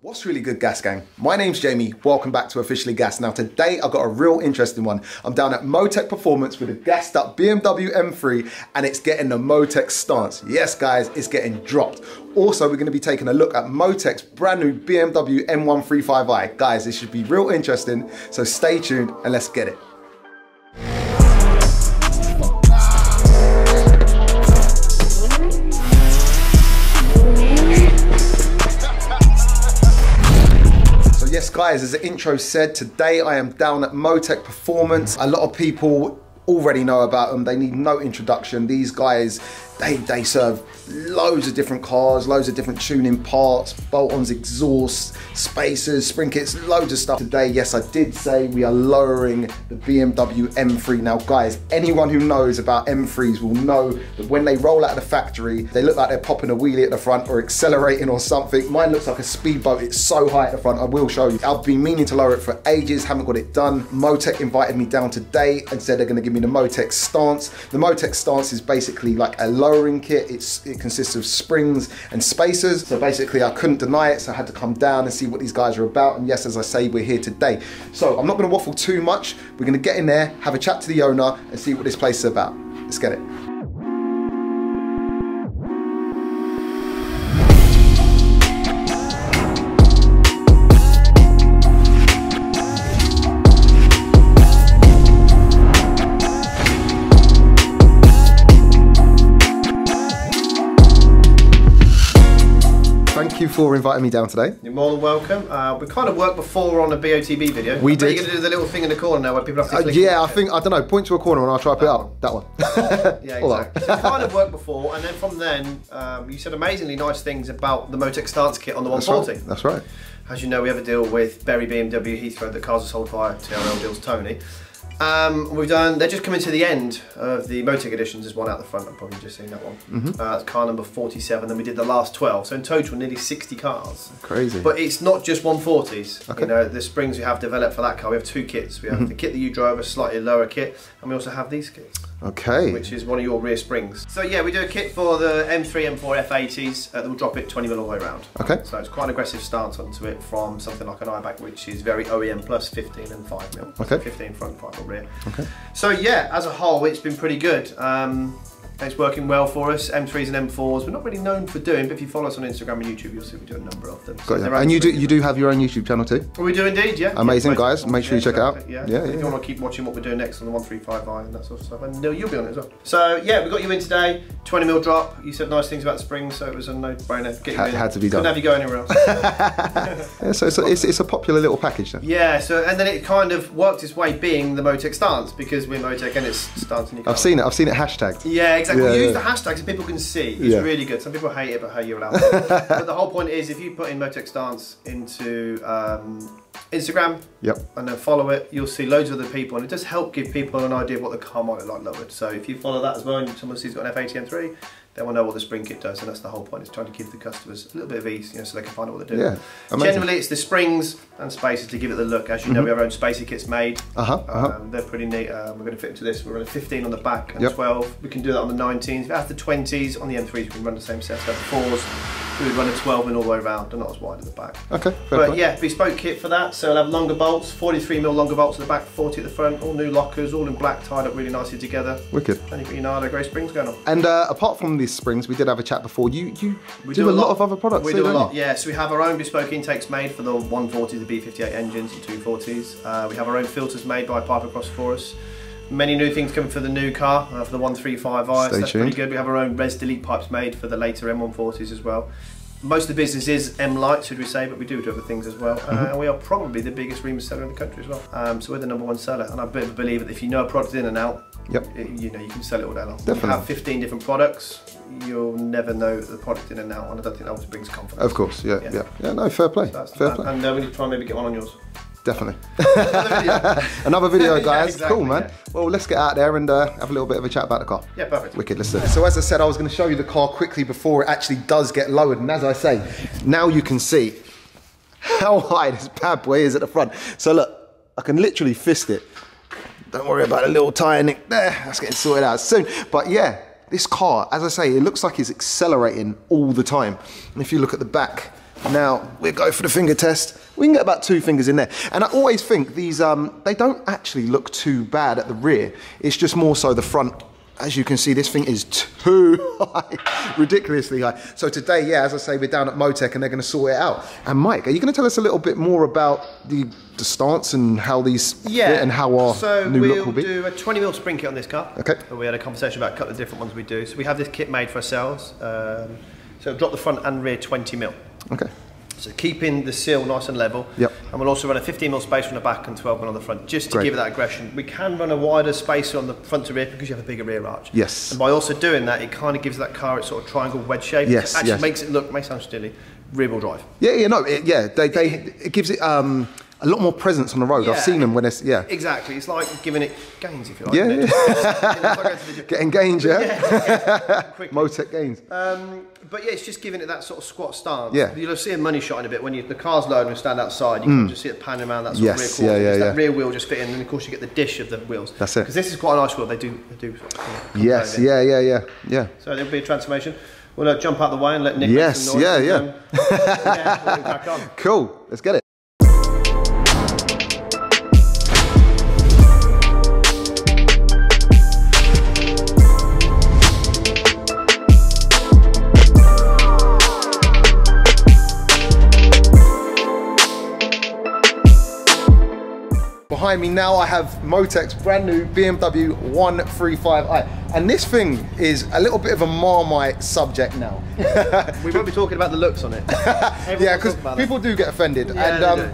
What's really good, Gas Gang? My name's Jamie, welcome back to Officially Gas. Now today I've got a real interesting one. I'm down at Motechs Performance with a gassed up BMW M3 and it's getting the Motechs stance. Yes guys, it's getting dropped. Also, we're going to be taking a look at Motechs' brand new BMW M135I. Guys, this should be real interesting, so stay tuned and let's get it. Yes guys, as the intro said, today I am down at Motechs Performance. A lot of people already know about them, they need no introduction. These guys, they serve loads of different cars, loads of different tuning parts, bolt-ons, exhausts, spacers, spring kits, loads of stuff. Today, yes, I did say we are lowering the BMW M3. Now guys, anyone who knows about M3s will know that when they roll out of the factory, they look like they're popping a wheelie at the front or accelerating or something. Mine looks like a speedboat, it's so high at the front, I will show you. I've been meaning to lower it for ages, haven't got it done. Motechs invited me down today and said they're gonna give me the Motechs stance. The Motechs stance is basically like a lowering kit. It consists of springs and spacers. So basically I couldn't deny it, so I had to come down and see what these guys are about. And yes, as I say, we're here today. So I'm not gonna waffle too much. We're gonna get in there, have a chat to the owner and see what this place is about. Let's get it. Thank you for inviting me down today. You're more than welcome. We kind of worked before on a BOTB video. We did. You're going to do the little thing in the corner now where people have to click. Yeah, I don't know, point to a corner and I'll try to put it up. That one. Yeah, exactly. So we kind of worked before, and then from then, you said amazingly nice things about the Motechs stance kit on the 140. That's right. As you know, we have a deal with Berry BMW Heathrow that cars are sold via TRL Deals Tony. They're just coming to the end of the Motechs editions. There's one out the front, I've probably just seen that one. That's car number 47, then we did the last 12. So in total, nearly 60 cars. Crazy. But it's not just 140s. Okay. You know, the springs we have developed for that car, we have two kits. We have the kit that you drove, a slightly lower kit, and we also have these kits. Okay. Which is one of your rear springs. So yeah, we do a kit for the M3, M4, F80s that will drop it 20mm all the way around. Okay. So it's quite an aggressive stance onto it from something like an iBack, which is very OEM plus 15 and 5mm. Okay. 15 front, 5 rear. Okay. So yeah, as a whole, it's been pretty good. It's working well for us. M3s and M4s, we're not really known for doing, but if you follow us on Instagram and YouTube, you'll see we do a number of them. Got you. And you do have your own YouTube channel too? We do indeed, yeah. Amazing, guys. Make sure you check it out. Yeah. If you want to keep watching what we're doing next on the 135i and that sort of stuff, and you'll be on it as well. So yeah, we got you in today. 20mm drop. You said nice things about the springs, so it was a no-brainer. Had to be done. Couldn't have you go anywhere else. Yeah, so it's a popular little package then. Yeah. So and then it kind of worked its way being the Motechs stance because we're Motech and it's stance in your car. I've seen it hashtagged. Yeah, exactly. Yeah, We use the hashtag so people can see. It's really good. Some people hate it, but hey, you're allowed to. But the whole point is if you put in Motechs stance into Instagram and then follow it, you'll see loads of other people, and it does help give people an idea of what the car might look like lowered. So if you follow that as well and someone sees it's got an F80 M3, they will know what the spring kit does, and that's the whole point. It's trying to give the customers a little bit of ease, so they can find out what they're doing. Yeah, amazing. Generally, it's the springs and spacers to give it the look. As you know, we have our own spacer kits made. They're pretty neat. We're going to fit into this. We're running 15 on the back and 12. We can do that on the 19s. If it has the 20s, on the M3s, we can run the same set. So the 4s, we would run a 12 in all the way around. They're not as wide at the back. Okay, but yeah, bespoke kit for that. So it'll have longer bolts, 43mm longer bolts at the back, 40 at the front, all new lockers, all in black, tied up really nicely together. Wicked. And you've got your Nardo grey springs going on. And apart from these springs, we did have a chat before. You do a lot of other products. We do a lot, yeah. So we have our own bespoke intakes made for the 140, the B58 engines and 240s. We have our own filters made by Piper Cross for us. Many new things coming for the new car, for the 135i. So that's pretty good. We have our own res delete pipes made for the later M140s as well. Most of the business is M-Light, should we say, but we do other things as well. And we are probably the biggest ream seller in the country as well. So we're the #1 seller, and I believe that if you know a product in and out, you know you can sell it all day long. Definitely. You have 15 different products, you'll never know the product in and out, and I don't think that always brings confidence. Of course, yeah. No, fair play. So fair play. And we need to try and maybe get one on yours. Definitely. Another video, guys. Exactly, cool, man. Well, let's get out there and have a little bit of a chat about the car. Yeah, perfect. Wicked, let's do it. So as I said, I was going to show you the car quickly before it actually does get lowered. And as I say, now you can see how high this bad boy is at the front. So look, I can literally fist it. Don't worry about a little tyre nick there. That's getting sorted out soon. But yeah, this car, as I say, it looks like it's accelerating all the time. And if you look at the back, Now, we'll go for the finger test. We can get about 2 fingers in there. And I always think these, they don't actually look too bad at the rear. It's just more so the front. As you can see, this thing is too high, ridiculously high. So today, yeah, as I say, we're down at Motech and they're going to sort it out. And Mike, are you going to tell us a little bit more about the stance and how these fit and how our new look will be? So we'll do a 20mm spring kit on this car. Okay. We had a conversation about a couple of different ones we do. So we have this kit made for ourselves. So it'll drop the front and rear 20mm. Okay. So keeping the seal nice and level. Yep. And we'll also run a 15mm spacer on the back and 12mm on the front, just to give it that aggression. We can run a wider spacer on the front to rear because you have a bigger rear arch. Yes. And by also doing that, it kind of gives that car its sort of triangle wedge shape. Yes. It actually makes it look, may sound silly, rear wheel drive. Yeah, yeah, no, it gives it a lot more presence on the road. I've seen them when it's, Exactly, it's like giving it gains, if you like. Yeah, yeah. Getting gains, Quick. Motech gains. But yeah, it's just giving it that sort of squat stance. Yeah. You'll see a money shot in a bit when the car's loaded and stand outside. You can just see it panning around that sort of rear quarter. That rear wheel just fit in, and of course you get the dish of the wheels. That's it. Because this is quite a nice wheel. They do sort of yes, yeah. So there'll be a transformation. We'll jump out the way and let Nick make some noise. Yeah, we'll crack on. Cool, let's get it. Behind me now I have Motech's brand new BMW 135i, and this thing is a little bit of a Marmite subject now. We won't be talking about the looks on it. Yeah, because people do get offended, and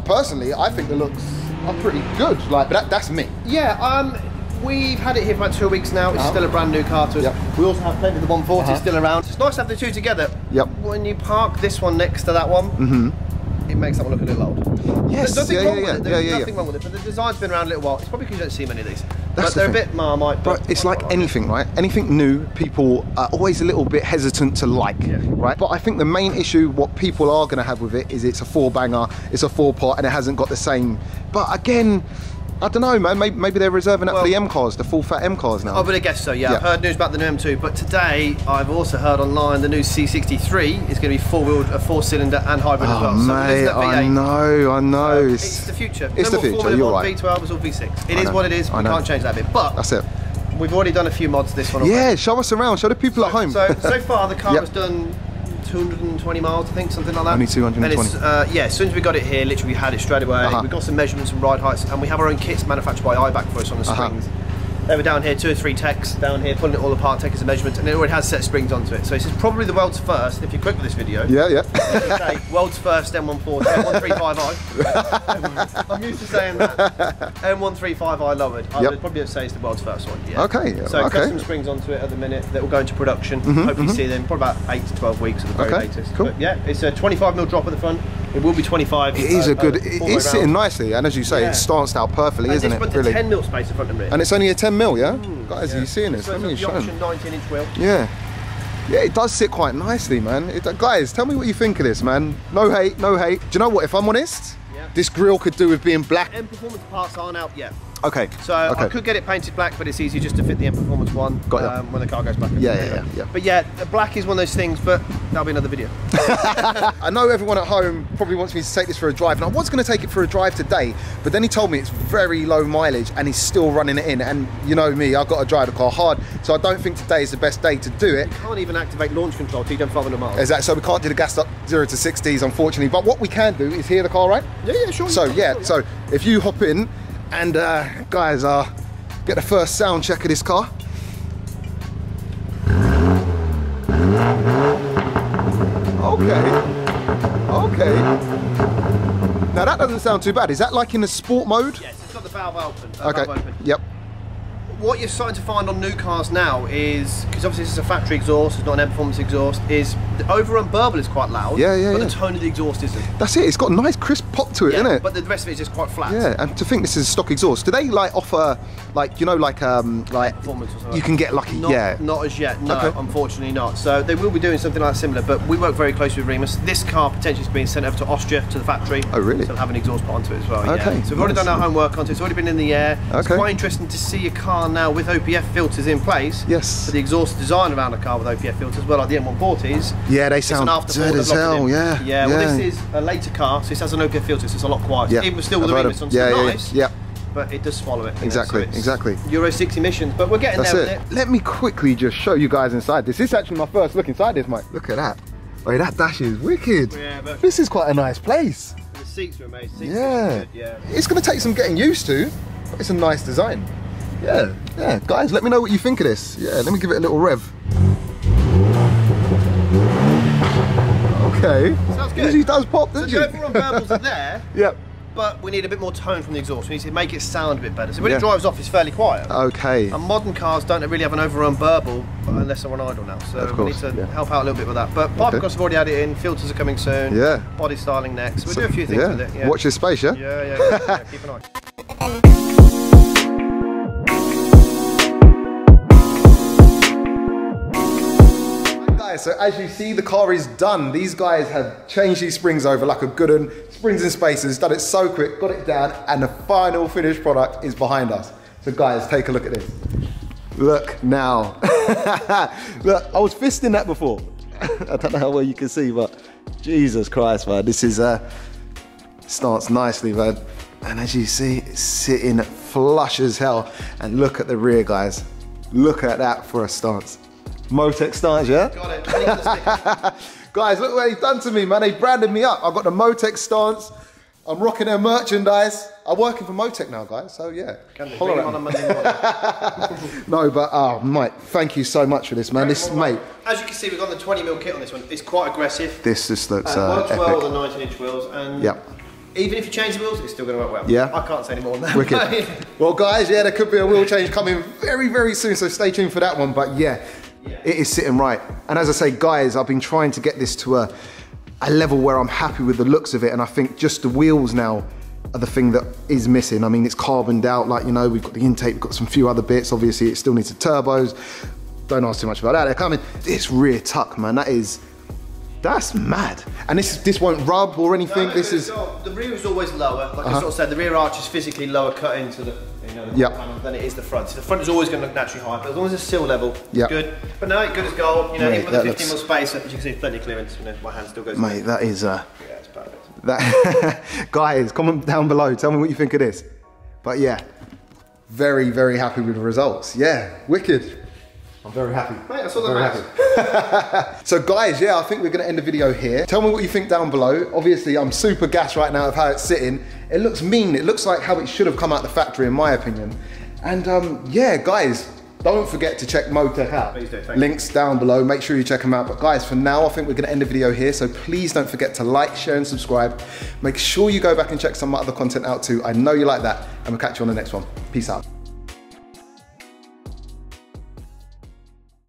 personally I think the looks are pretty good. Like, but that's me. Yeah, we've had it here for about 2 weeks now. It's still a brand new car to us. Yep. We also have plenty of the 140 still around. It's nice to have the two together. Yep. When you park this one next to that one, it makes that one look a little old. Yes, There's nothing wrong with it. There's nothing wrong with it, but the design's been around a little while. It's probably because you don't see many of these. But they're a bit Marmite. But it's like anything, right? Anything new, people are always a little bit hesitant to like, right? But I think the main issue, what people are going to have with it, is it's a 4-banger, it's a 4-pot, and it hasn't got the same. But again, I don't know, man. Maybe they're reserving that for the M cars, the full fat M cars now. I would have guessed so. Yeah. I've heard news about the new M2, but today I've also heard online the new C63 is going to be a 4-cylinder and hybrid as well. Mate, so I know. So it's the future. It's the future. You're right. V12 is all V6. It is what it is. We can't change that bit. But that's it. We've already done a few mods this one already. Yeah, show us around. Show the people at home. So far the car has done 220 miles, I think, something like that. Only 220. And it's, as soon as we got it here, literally we had it straight away. We got some measurements and ride heights, and we have our own kits manufactured by iBack for us on the springs. They were down here, 2 or 3 techs down here, pulling it all apart, taking some measurements, and it already has set springs onto it. So this is probably the world's first, if you're quick with this video. Say, world's first M140, M135i. I'm used to saying that. M135i lowered. I would probably say it's the world's first one. Yeah. So custom springs onto it at the minute that will go into production. Hopefully see them probably about 8 to 12 weeks at the very latest. Cool. But yeah, it's a 25mm drop at the front. It will be 25. It is a good. It's sitting nicely, and as you say, it's stanced out perfectly, isn't it? Really. 10mm space in front and rear. And it's only a 10mm, yeah. Guys, are you seeing this? So Let me show them. 19-inch wheel. Yeah, it does sit quite nicely, man. Guys, tell me what you think of this, man. No hate, no hate. Do you know what? If I'm honest, this grille could do with being black. M Performance parts aren't out yet. Okay. So I could get it painted black, but it's easy just to fit the M Performance one when the car goes back. Yeah. But yeah, the black is one of those things, but that'll be another video. I know everyone at home probably wants me to take this for a drive, and I was going to take it for a drive today, but then he told me it's very low mileage and he's still running it in, and you know me, I've got to drive the car hard, so I don't think today is the best day to do it. You can't even activate launch control till you've done 500 miles. Exactly, so we can't do the gas up 0 to 60s, unfortunately, but what we can do is hear the car, right? Yeah, sure. So so if you hop in, and guys, get the first sound check of this car. Okay. Now that doesn't sound too bad. Is that like in the sport mode? Yes, it's got the valve open. Okay. Valve open. Yep. What you're starting to find on new cars now is, because obviously this is a factory exhaust, it's not an M Performance exhaust, is the overrun burble is quite loud, but the tone of the exhaust isn't. That's it, it's got a nice crisp pop to it, isn't it? But the rest of it is just quite flat. Yeah, and to think this is a stock exhaust, do they like offer, like, you know, like performance or something? You can get lucky, Not as yet, no, unfortunately not. So they will be doing something like similar, but we work very closely with Remus. This car potentially is being sent over to Austria, to the factory. Oh, really? So have an exhaust put onto it as well, Okay. So we've already done our homework onto it, it's already been in the air. It's quite interesting to see a car one now with OPF filters in place. Yes. For the exhaust design around the car with OPF filters, well, like the M140s. Yeah, they sound dead as hell. Yeah. Yeah. Well, this is a later car, so this has an OPF filter, so it's a lot quieter. Yeah. Even still with the remix on, still nice. Yeah. But it does swallow it. Exactly, exactly. Euro 6 emissions, but we're getting there with it. Let me quickly just show you guys inside this. This is actually my first look inside this, Mike. Look at that. Oh, that dash is wicked. Yeah, but this is quite a nice place. The seats are amazing. Yeah. It's going to take some getting used to, but it's a nice design. Yeah. Guys, let me know what you think of this. Yeah, let me give it a little rev. Okay. Sounds good. It usually does pop, doesn't it? The overall verbals are there. Yep. But we need a bit more tone from the exhaust. We need to make it sound a bit better. So when it drives off, it's fairly quiet. Okay. And modern cars don't really have an overrun burble unless they're on idle now. So we need to help out a little bit with that. But Pipe Across have already had it in. Filters are coming soon. Yeah. Body styling next. We'll do a few things with it. Yeah. Watch your space, yeah? Yeah. Keep an eye. So as you see, the car is done. These guys have changed these springs over like a good one. Springs and spacers, done it so quick, got it down, and the final finished product is behind us. So guys, take a look at this. Look now. Look, I was fisting that before. I don't know how well you can see, but Jesus Christ, man. This is starts nicely, man. And as you see, it's sitting flush as hell. And look at the rear, guys. Look at that for a stance. Motechs stance, yeah? Got it. Guys, look what they've done to me, man. They branded me up. I've got the Motechs stance. I'm rocking their merchandise. I'm working for Motech now, guys. So yeah. Hold on a Monday morning. No, but Mike, thank you so much for this, man. Mate. As you can see, we've got the 20mm kit on this one. It's quite aggressive. This just looks works epic. well with the 19-inch wheels, and even if you change the wheels, it's still going to work well. Yeah. I can't say any more than that. Wicked. Well, guys, yeah, there could be a wheel change coming very, very soon. So stay tuned for that one. But yeah. It is sitting right. And as I say, guys, I've been trying to get this to a level where I'm happy with the looks of it. And I think just the wheels now are the thing that is missing. I mean, it's carboned out, like, you know, we've got the intake, we've got some few other bits. Obviously, it still needs the turbos. Don't ask too much about that. They're coming. This rear tuck, man, that's mad. And this won't rub or anything. No, this is... The rear is always lower. Like I sort of said, the rear arch is physically lower cut into the panel than it is the front. So the front is always going to look naturally high, but as long as it's sill level, it's good. But no, good as gold. You know, even with the 15mm space, as you can see, plenty of clearance. You know, my hand still goes. Mate, that is yeah, it's perfect. Guys, comment down below. Tell me what you think of this. But yeah, very, very happy with the results. Yeah, wicked. I'm very happy. Mate, that's all that matters. So guys, yeah, I think we're gonna end the video here. Tell me what you think down below. Obviously, I'm super gassed right now of how it's sitting. It looks mean. It looks like how it should have come out the factory, in my opinion. And yeah, guys, don't forget to check Motech out. Please do, links down below. Make sure you check them out. But guys, for now, I think we're gonna end the video here. So please don't forget to like, share, and subscribe. Make sure you go back and check some other content out too. I know you like that. And we'll catch you on the next one. Peace out.